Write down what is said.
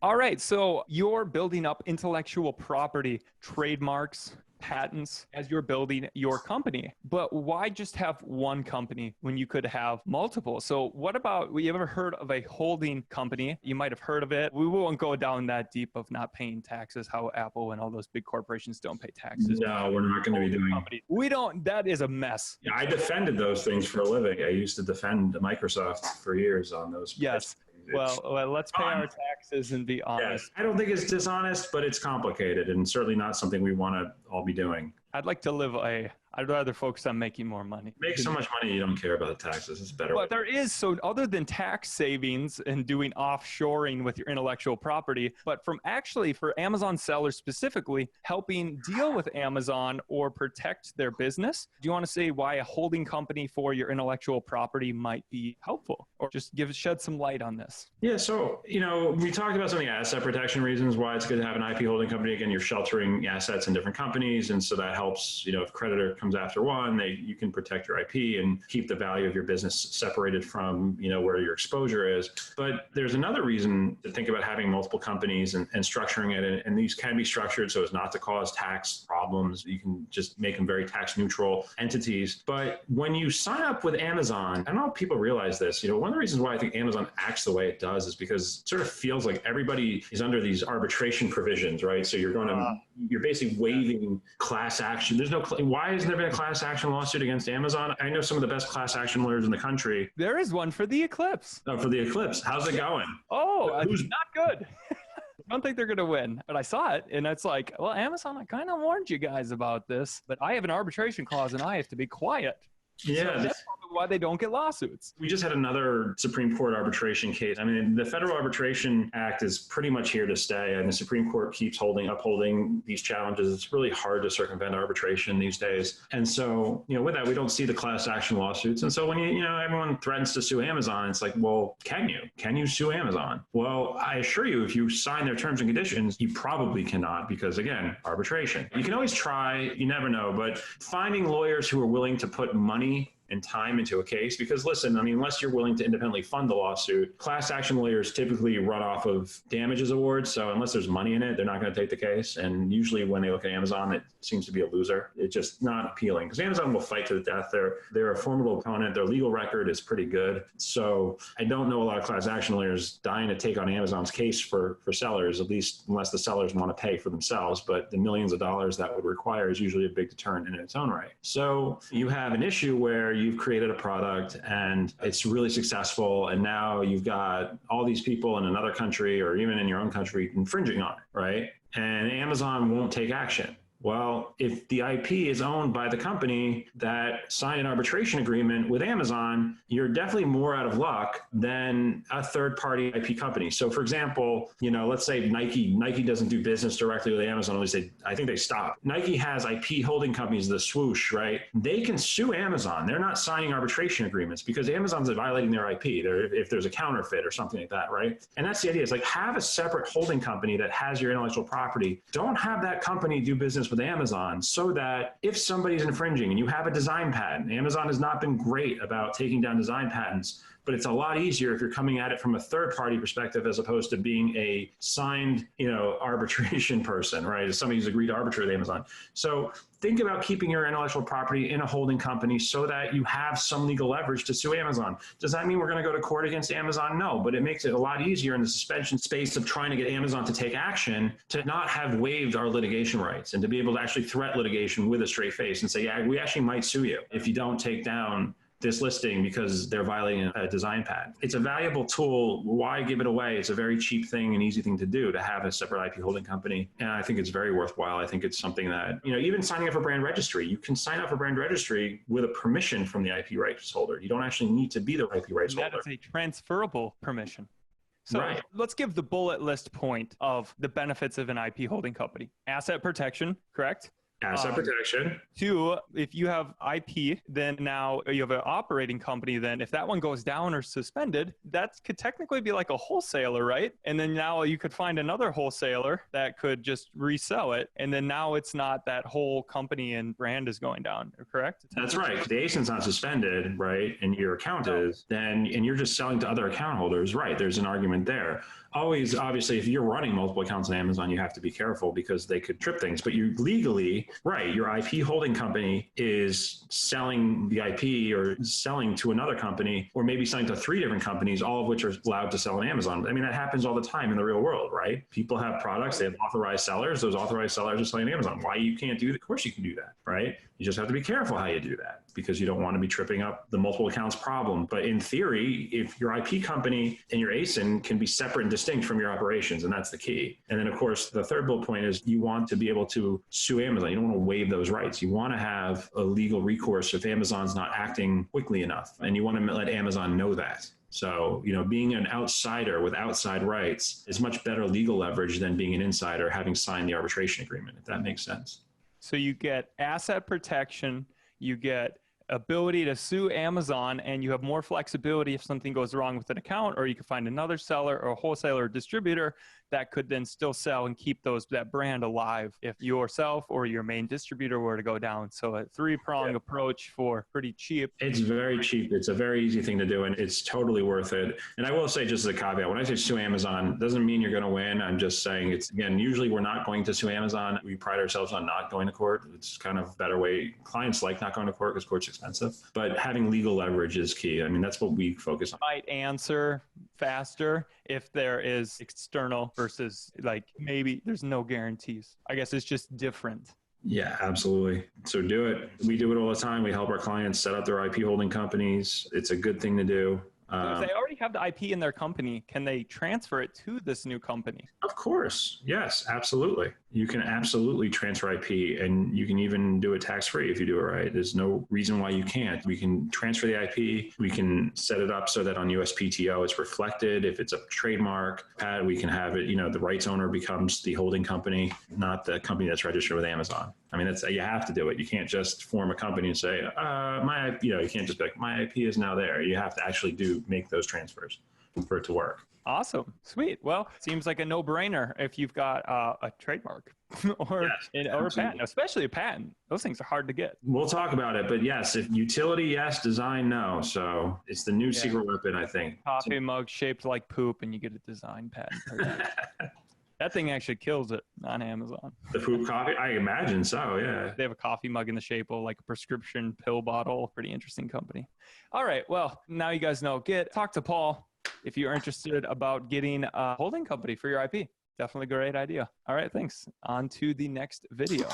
All right. So you're building up intellectual property, trademarks, patents as you're building your company. But why just have one company when you could have multiple? So what about, you ever heard of a holding company? You might have heard of it. We won't go down that deep of not paying taxes, how Apple and all those big corporations don't pay taxes. No, we're not going to be doing companies. We don't, that is a mess. Yeah, I defended those things for a living. I used to defend Microsoft for years on those. Yes. Well, let's pay our taxes and be honest. Yeah, I don't think it's dishonest, but it's complicated and certainly not something we want to all be doing. I'd like to live I'd rather focus on making more money. Make so much money you don't care about the taxes. It's better. But there is, so other than tax savings and doing offshoring with your intellectual property, but from actually for Amazon sellers specifically, helping deal with Amazon or protect their business. Do you want to say why a holding company for your intellectual property might be helpful, or just shed some light on this? Yeah. So, we talked about some of the asset protection reasons why it's good to have an IP holding company. Again, you're sheltering assets in different companies. And so that helps, if creditor comes after one, you can protect your IP and keep the value of your business separated from, where your exposure is. But there's another reason to think about having multiple companies and structuring it. And these can be structured so as not to cause tax problems. You can just make them very tax neutral entities. But when you sign up with Amazon, I don't know if people realize this, one of the reasons why I think Amazon acts the way it does is because it sort of feels like everybody is under these arbitration provisions, right? So you're basically waiving class action. Why hasn't there been a class action lawsuit against Amazon? I know some of the best class action lawyers in the country. There is one for the Eclipse. Oh, for the Eclipse. How's it going? Who's not good? I don't think they're going to win, but I saw it and it's like, well, Amazon, I kind of warned you guys about this, but I have an arbitration clause and I have to be quiet. Yeah, so that's probably why they don't get lawsuits. We just had another Supreme Court arbitration case. I mean, the Federal Arbitration Act is pretty much here to stay, and the Supreme Court keeps upholding these challenges. It's really hard to circumvent arbitration these days. And so, with that, we don't see the class action lawsuits. And so when everyone threatens to sue Amazon, it's like, well, can you sue Amazon? Well, I assure you, if you sign their terms and conditions, you probably cannot because, again, arbitration. You can always try, you never know, but finding lawyers who are willing to put money and time into a case, because listen, unless you're willing to independently fund the lawsuit, class action lawyers typically run off of damages awards. So unless there's money in it, they're not going to take the case. And usually when they look at Amazon, it seems to be a loser. It's just not appealing because Amazon will fight to the death. They're a formidable opponent. Their legal record is pretty good. So I don't know a lot of class action lawyers dying to take on Amazon's case for sellers, at least unless the sellers want to pay for themselves. But the millions of dollars that would require is usually a big deterrent in its own right. So you have an issue where you've created a product and it's really successful. And now you've got all these people in another country or even in your own country infringing on it, right? And Amazon won't take action. Well, if the IP is owned by the company that signed an arbitration agreement with Amazon, you're definitely more out of luck than a third-party IP company. So, for example, let's say Nike doesn't do business directly with Amazon. I think they stopped. Nike has IP holding companies, the swoosh, right? They can sue Amazon. They're not signing arbitration agreements because Amazon's violating their IP. If there's a counterfeit or something like that, right? And that's the idea. It's like have a separate holding company that has your intellectual property. Don't have that company do business with Amazon so that if somebody's infringing and you have a design patent, Amazon has not been great about taking down design patents, but it's a lot easier if you're coming at it from a third party perspective as opposed to being a signed, arbitration person, right? As somebody who's agreed to arbitrate with Amazon. So think about keeping your intellectual property in a holding company so that you have some legal leverage to sue Amazon. Does that mean we're going to go to court against Amazon? No, but it makes it a lot easier in the suspension space of trying to get Amazon to take action to not have waived our litigation rights and to be able to actually threat litigation with a straight face and say, yeah, we actually might sue you if you don't take down this listing because they're violating a design patent. It's a valuable tool. Why give it away? It's a very cheap thing and easy thing to do to have a separate IP holding company. And I think it's very worthwhile. I think it's something that, even signing up for brand registry, you can sign up for brand registry with a permission from the IP rights holder. You don't actually need to be the IP rights holder. That is a transferable permission. So Let's give the bullet list point of the benefits of an IP holding company. Asset protection, correct? Asset protection. 2, if you have IP, then now you have an operating company. Then if that one goes down or suspended, that could technically be like a wholesaler, right? And then now you could find another wholesaler that could just resell it. And then now it's not that whole company and brand is going down, correct? That's right. If the ASIN's not suspended, right, and your account is, then, and you're just selling to other account holders, right, there's an argument there. always, obviously, if you're running multiple accounts on Amazon, you have to be careful because they could trip things. But you legally, right, your IP holding company is selling the IP or selling to another company, or maybe selling to 3 different companies, all of which are allowed to sell on Amazon. I mean, that happens all the time in the real world, right? People have products, they have authorized sellers. Those authorized sellers are selling on Amazon. Why you can't do that? Of course you can do that, right? You just have to be careful how you do that because you don't want to be tripping up the multiple accounts problem. But in theory, if your IP company and your ASIN can be separate and distinct from your operations, and that's the key. And then, of course, the third bullet point is you want to be able to sue Amazon. You don't want to waive those rights. You want to have a legal recourse if Amazon's not acting quickly enough, and you want to let Amazon know that. So, being an outsider with outside rights is much better legal leverage than being an insider having signed the arbitration agreement, if that makes sense. So you get asset protection, you get ability to sue Amazon, and you have more flexibility if something goes wrong with an account, or you can find another seller or wholesaler or distributor that could then still sell and keep that brand alive if yourself or your main distributor were to go down. So a 3-prong approach for pretty cheap. It's very cheap. It's a very easy thing to do, and it's totally worth it. And I will say, just as a caveat, when I say sue Amazon, doesn't mean you're going to win. I'm just saying it's, again, usually we're not going to sue Amazon. We pride ourselves on not going to court. It's kind of a better way. Clients like not going to court because court's expensive, but having legal leverage is key. I mean, that's what we focus on. Might answer faster if there is external versus like maybe there's no guarantees. I guess it's just different. Yeah, absolutely. So do it. We do it all the time. We help our clients set up their IP holding companies. It's a good thing to do. So if they already have the IP in their company, can they transfer it to this new company? Of course. Yes, absolutely. You can absolutely transfer IP, and you can even do it tax-free if you do it right. There's no reason why you can't. We can transfer the IP. We can set it up so that on USPTO it's reflected. If it's a trademark, we can have it, the rights owner becomes the holding company, not the company that's registered with Amazon. I mean, you have to do it. You can't just form a company and say, you can't just be like, my IP is now there. You have to actually make those transfers for it to work. Awesome. Sweet. Well, seems like a no-brainer if you've got a trademark or a patent, especially a patent. Those things are hard to get. We'll talk about it, but yes, if utility, yes, design, no. So it's the new secret weapon, I think. Coffee mug shaped like poop and you get a design patent. That thing actually kills it on Amazon. The poop coffee? I imagine so, yeah. They have a coffee mug in the shape of like a prescription pill bottle. Pretty interesting company. All right. Well, now you guys know. Talk to Paul if you're interested about getting a holding company for your IP. Definitely a great idea. All right. Thanks. On to the next video.